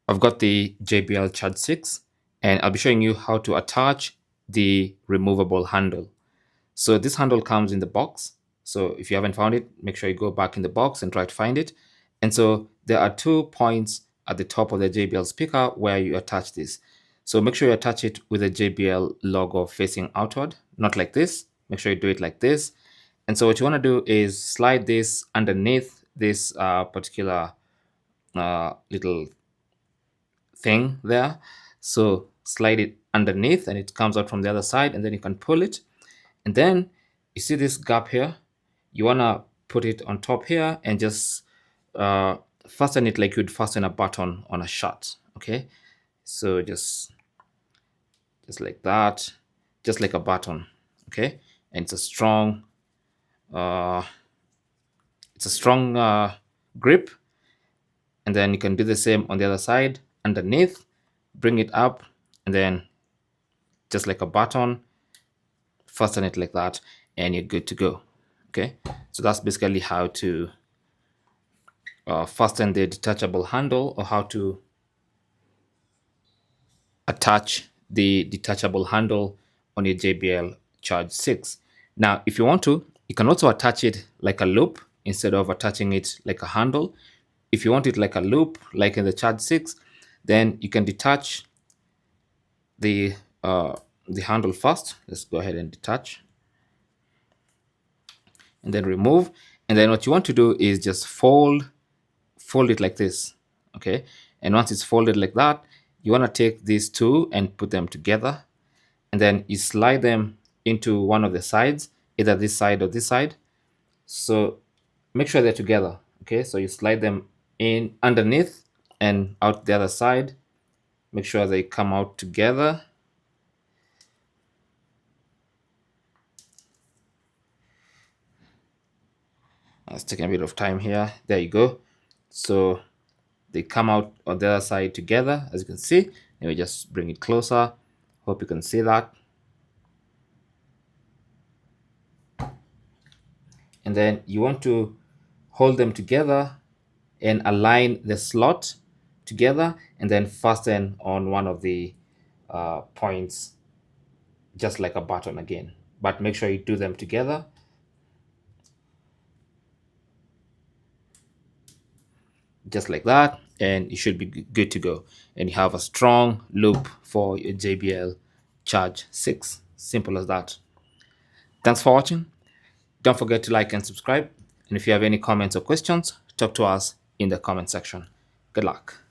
I've got the JBL Charge 6 and I'll be showing you how to attach the removable handle. So this handle comes in the box. So if you haven't found it, make sure you go back in the box and try to find it. And so there are 2 points at the top of the JBL speaker where you attach this. So make sure you attach it with the JBL logo facing outward, not like this. Make sure you do it like this. And so what you want to do is slide this underneath this particular little thing there. So slide it underneath and it comes out from the other side, and then you can pull it. And then you see this gap here, you want to put it on top here and just fasten it like you'd fasten a button on a shirt. Okay, so just like that, just like a button. Okay, and it's a strong grip. And then you can do the same on the other side underneath, bring it up, and then just like a button, fasten it like that, and you're good to go. Okay, so that's basically how to fasten the detachable handle, or how to attach the detachable handle on your JBL Charge 6. Now, if you want to, you can also attach it like a loop instead of attaching it like a handle. If you want it like a loop, like in the Charge 6, then you can detach the handle first. Let's go ahead and detach, and then remove. And then what you want to do is just fold it like this. Okay, and once it's folded like that, you want to take these two and put them together, and then you slide them into one of the sides, either this side or this side. So make sure they're together. Okay, so you slide them in underneath and out the other side. Make sure they come out together. It's taking a bit of time here. There you go. So they come out on the other side together, as you can see. Let me just bring it closer. Hope you can see that. And then you want to hold them together and align the slot together, and then fasten on one of the points, just like a button again. But make sure you do them together. Just like that, and you should be good to go. And you have a strong loop for your JBL Charge 6. Simple as that. Thanks for watching. Don't forget to like and subscribe. And if you have any comments or questions, talk to us in the comment section. Good luck.